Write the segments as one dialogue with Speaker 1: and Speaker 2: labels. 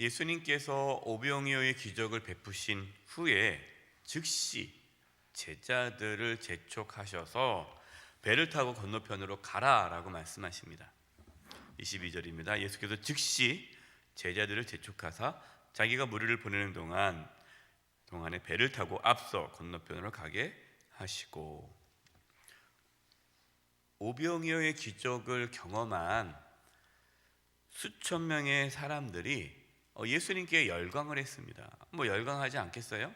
Speaker 1: 예수님께서 오병이어의 기적을 베푸신 후에 즉시 제자들을 재촉하셔서 배를 타고 건너편으로 가라라고 말씀하십니다. 22절입니다. 예수께서 즉시 제자들을 재촉하사 자기가 무리를 보내는 동안에 배를 타고 앞서 건너편으로 가게 하시고, 오병이어의 기적을 경험한 수천 명의 사람들이 예수님께 열광을 했습니다. 열광하지 않겠어요?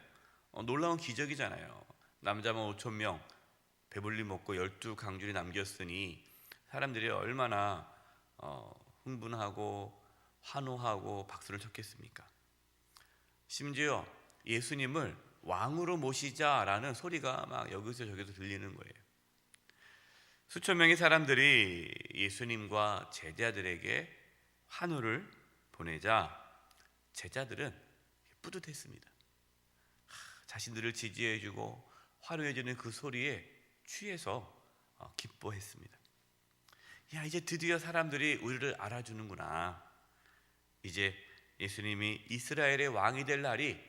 Speaker 1: 놀라운 기적이잖아요. 남자만 5천 명 배불리 먹고 12강줄이 남겼으니 사람들이 얼마나 흥분하고 환호하고 박수를 쳤겠습니까? 심지어 예수님을 왕으로 모시자라는 소리가 막 여기서 저기서 들리는 거예요. 수천 명의 사람들이 예수님과 제자들에게 환호를 보내자 제자들은 뿌듯했습니다. 자신들을 지지해주고 화려해지는 그 소리에 취해서 기뻐했습니다. 야, 이제 드디어 사람들이 우리를 알아주는구나. 이제 예수님이 이스라엘의 왕이 될 날이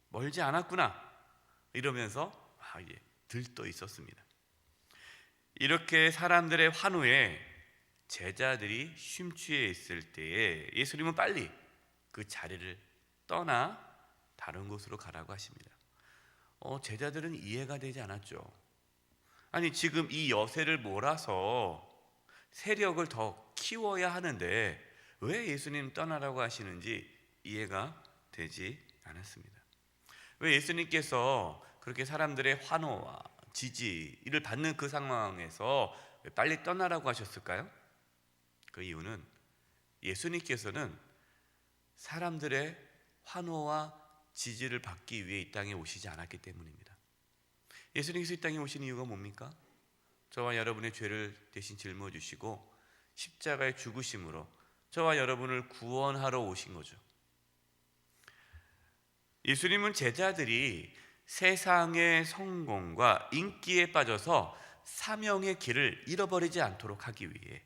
Speaker 1: 멀지 않았구나. 이러면서 이제 들떠 있었습니다. 이렇게 사람들의 환호에 제자들이 심취해 있을 때에 예수님은 빨리 그 자리를 떠나 다른 곳으로 가라고 하십니다. 제자들은 이해가 되지 않았죠. 아니, 지금 이 여세를 몰아서 세력을 더 키워야 하는데 왜 예수님 떠나라고 하시는지 이해가 되지 않았습니다. 왜 예수님께서 그렇게 사람들의 환호와 지지를 받는 그 상황에서 왜 빨리 떠나라고 하셨을까요? 그 이유는 예수님께서는 사람들의 환호와 지지를 받기 위해 이 땅에 오시지 않았기 때문입니다. 예수님께서 이 땅에 오신 이유가 뭡니까? 저와 여러분의 죄를 대신 짊어 주시고 십자가의 죽으심으로 저와 여러분을 구원하러 오신 거죠. 예수님은 제자들이 세상의 성공과 인기에 빠져서 사명의 길을 잃어버리지 않도록 하기 위해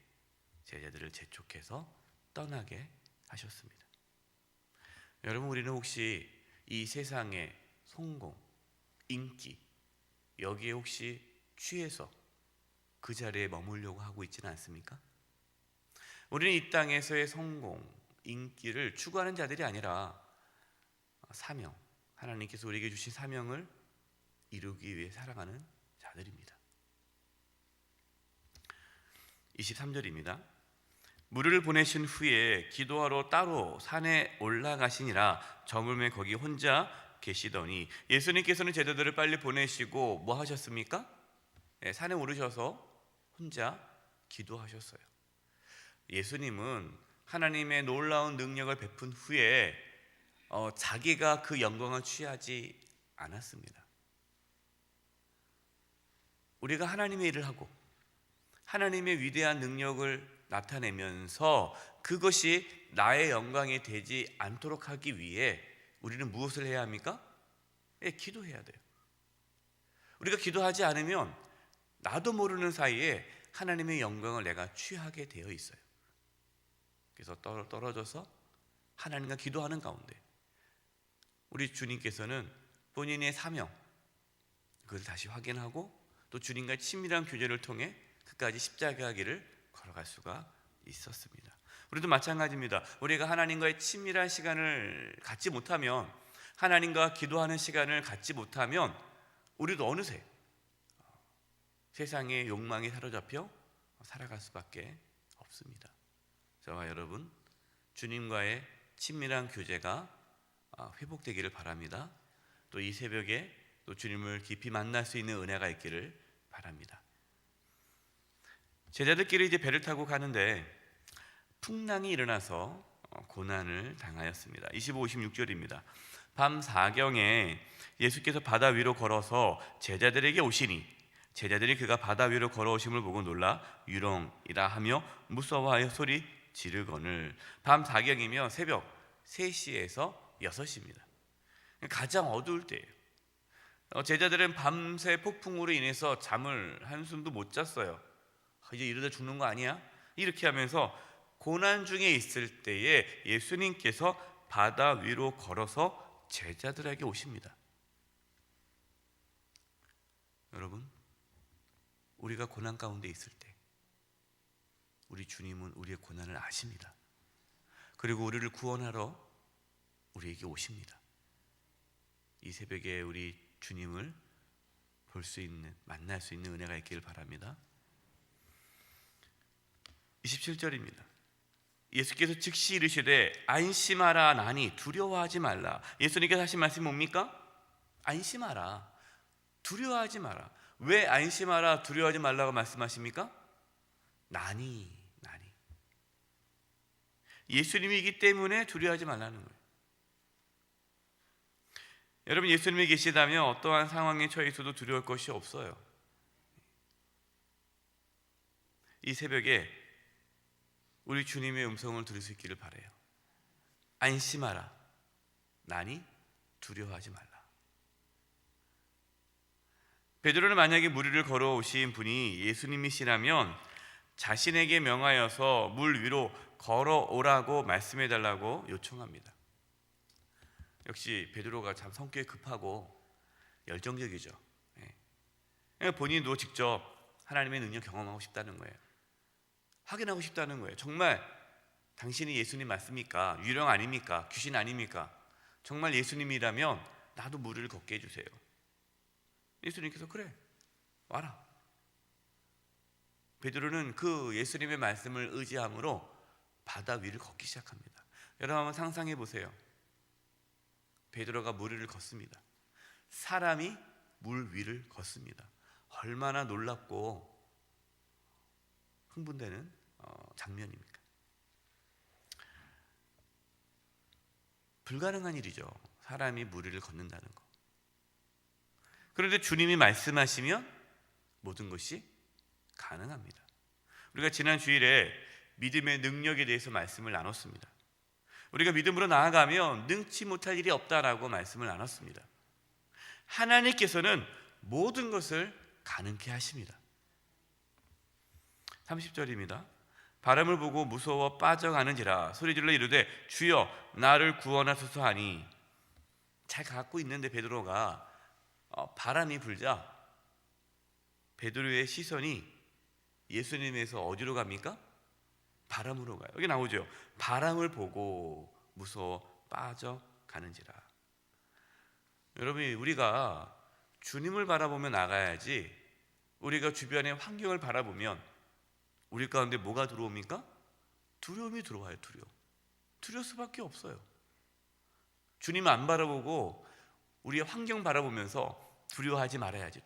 Speaker 1: 제자들을 재촉해서 떠나게 하셨습니다. 여러분, 우리는 혹시 이 세상의 성공, 인기, 여기에 혹시 취해서 그 자리에 머물려고 하고 있지는 않습니까? 우리는 이 땅에서의 성공, 인기를 추구하는 자들이 아니라 사명, 하나님께서 우리에게 주신 사명을 이루기 위해 살아가는 자들입니다. 23절입니다. 무리를 보내신 후에 기도하러 따로 산에 올라가시니라. 저물매 거기 혼자 계시더니, 예수님께서는 제자들을 빨리 보내시고 뭐 하셨습니까? 산에 오르셔서 혼자 기도하셨어요. 예수님은 하나님의 놀라운 능력을 베푼 후에 자기가 그 영광을 취하지 않았습니다. 우리가 하나님의 일을 하고 하나님의 위대한 능력을 나타내면서 그것이 나의 영광이 되지 않도록 하기 위해 우리는 무엇을 해야 합니까? 기도해야 돼요. 우리가 기도하지 않으면 나도 모르는 사이에 하나님의 영광을 내가 취하게 되어 있어요. 그래서 떨어져서 하나님과 기도하는 가운데 우리 주님께서는 본인의 사명, 그것을 다시 확인하고 또 주님과의 친밀한 교제를 통해 그까지 십자가 길을 걸어갈 수가 있었습니다. 우리도 마찬가지입니다. 우리가 하나님과의 친밀한 시간을 갖지 못하면, 하나님과 기도하는 시간을 갖지 못하면 우리도 어느새 세상의 욕망에 사로잡혀 살아갈 수밖에 없습니다. 저와 여러분, 주님과의 친밀한 교제가 회복되기를 바랍니다. 또 이 새벽에 또 주님을 깊이 만날 수 있는 은혜가 있기를 바랍니다. 제자들끼리 이제 배를 타고 가는데 풍랑이 일어나서 고난을 당하였습니다. 25, 26절입니다. 밤 4경에 예수께서 바다 위로 걸어서 제자들에게 오시니 제자들이 그가 바다 위로 걸어오심을 보고 놀라 유령이라 하며 무서워하여 소리 지르거늘. 밤 4경이면 새벽 3시에서 6시입니다. 가장 어두울 때예요. 제자들은 밤새 폭풍으로 인해서 잠을 한숨도 못 잤어요. 이제 이러다 죽는 거 아니야? 이렇게 하면서 고난 중에 있을 때에 예수님께서 바다 위로 걸어서 제자들에게 오십니다. 여러분, 우리가 고난 가운데 있을 때 우리 주님은 우리의 고난을 아십니다. 그리고 우리를 구원하러 우리에게 오십니다. 이 새벽에 우리 주님을 볼 수 있는, 만날 수 있는 은혜가 있기를 바랍니다. 27절입니다. 예수께서 즉시 이르시되 안심하라 나니 두려워하지 말라. 예수님께서 하신 말씀이 뭡니까? 안심하라, 두려워하지 마라. 왜 안심하라, 두려워하지 말라고 말씀하십니까? 나니. 예수님이기 때문에 두려워하지 말라는 거예요. 여러분, 예수님이 계시다면 어떠한 상황에 처해 있어도 두려울 것이 없어요. 이 새벽에 우리 주님의 음성을 들을 수 있기를 바라요. 안심하라, 나니 두려워하지 말라. 베드로는 만약에 무리를 걸어오신 분이 예수님이시라면 자신에게 명하여서 물 위로 걸어오라고 말씀해달라고 요청합니다. 역시 베드로가 참 성격이 급하고 열정적이죠. 본인도 직접 하나님의 능력 경험하고 싶다는 거예요. 확인하고 싶다는 거예요. 정말 당신이 예수님 맞습니까? 유령 아닙니까? 귀신 아닙니까? 정말 예수님이라면 나도 물을 걷게 해주세요. 예수님께서 그래, 와라. 베드로는 그 예수님의 말씀을 의지함으로 바다 위를 걷기 시작합니다. 여러분 한번 상상해 보세요. 베드로가 물 위를 걷습니다. 사람이 물 위를 걷습니다. 얼마나 놀랍고 흥분되는 장면입니까? 불가능한 일이죠. 사람이 물 위를 걷는다는 거. 그런데 주님이 말씀하시면 모든 것이 가능합니다. 우리가 지난 주일에 믿음의 능력에 대해서 말씀을 나눴습니다. 우리가 믿음으로 나아가면 능치 못할 일이 없다라고 말씀을 나눴습니다. 하나님께서는 모든 것을 가능케 하십니다. 30절입니다. 바람을 보고 무서워 빠져가는지라 소리질러 이르되 주여 나를 구원하소서 하니, 잘 갖고 있는데 베드로가 바람이 불자 베드로의 시선이 예수님에서 어디로 갑니까? 바람으로 가요. 여기 나오죠. 바람을 보고 무서워 빠져가는지라. 여러분, 우리가 주님을 바라보며 나가야지, 우리가 주변의 환경을 바라보면 우리 가운데 뭐가 들어옵니까? 두려움이 들어와요. 두려울 수밖에 없어요. 주님 안 바라보고 우리의 환경 바라보면서 두려워하지 말아야지.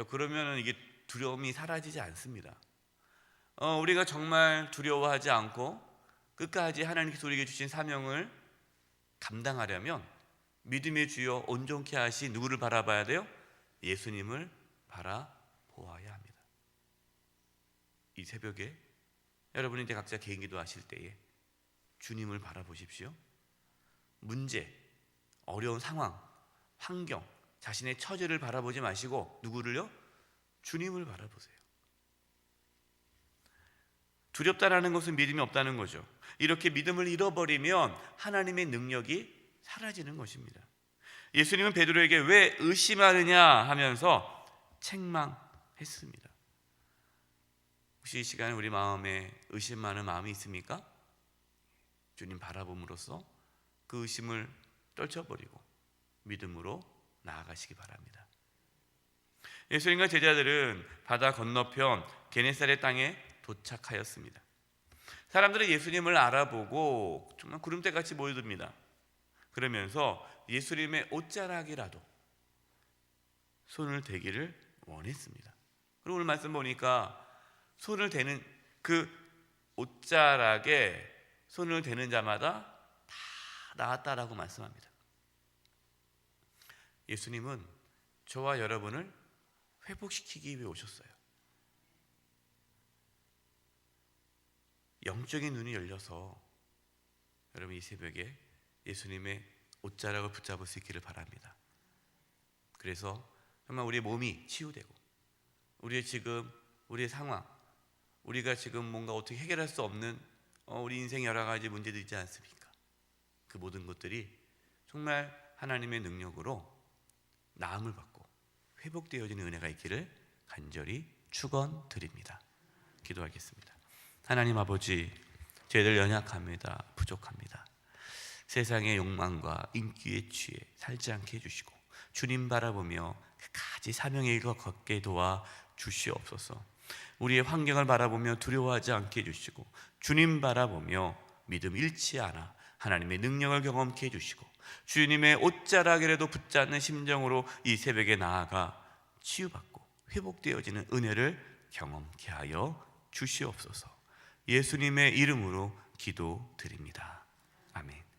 Speaker 1: 그러면 이게 두려움이 사라지지 않습니다. 우리가 정말 두려워하지 않고 끝까지 하나님께서 우리에게 주신 사명을 감당하려면 믿음의 주여 온전케 하신 누구를 바라봐야 돼요? 예수님을 바라보아야 합니다. 이 새벽에 여러분이 이제 각자 개인 기도하실 때에 주님을 바라보십시오. 문제, 어려운 상황, 환경, 자신의 처지를 바라보지 마시고 누구를요? 주님을 바라보세요. 두렵다라는 것은 믿음이 없다는 거죠. 이렇게 믿음을 잃어버리면 하나님의 능력이 사라지는 것입니다. 예수님은 베드로에게 왜 의심하느냐 하면서 책망했습니다. 혹시 이 시간에 우리 마음에 의심하는 마음이 있습니까? 주님 바라봄으로써 그 의심을 떨쳐버리고 믿음으로 나아가시기 바랍니다. 예수님과 제자들은 바다 건너편 게네사렛 땅에 도착하였습니다. 사람들은 예수님을 알아보고 정말 구름대같이 모여듭니다. 그러면서 예수님의 옷자락이라도 손을 대기를 원했습니다. 그리고 오늘 말씀 보니까 손을 대는 그 옷자락에 손을 대는 자마다 다 나았다라고 말씀합니다. 예수님은 저와 여러분을 회복시키기 위해 오셨어요. 영적인 눈이 열려서 여러분 이 새벽에 예수님의 옷자락을 붙잡을 수 있기를 바랍니다. 그래서 정말 우리의 몸이 치유되고 우리의 상황, 우리가 지금 뭔가 어떻게 해결할 수 없는 우리 인생 여러 가지 문제들 있지 않습니까? 그 모든 것들이 정말 하나님의 능력으로 나음을 받고 회복되어지는 은혜가 있기를 간절히 축원드립니다. 기도하겠습니다. 하나님 아버지, 저희들 연약합니다. 부족합니다. 세상의 욕망과 인기에 취해 살지 않게 해주시고 주님 바라보며 가지 사명의 일과 걷게 도와 주시옵소서. 우리의 환경을 바라보며 두려워하지 않게 해주시고 주님 바라보며 믿음 잃지 않아 하나님의 능력을 경험케 해주시고 주님의 옷자락이라도 붙잡는 심정으로 이 새벽에 나아가 치유받고 회복되어지는 은혜를 경험케 하여 주시옵소서. 예수님의 이름으로 기도드립니다. 아멘.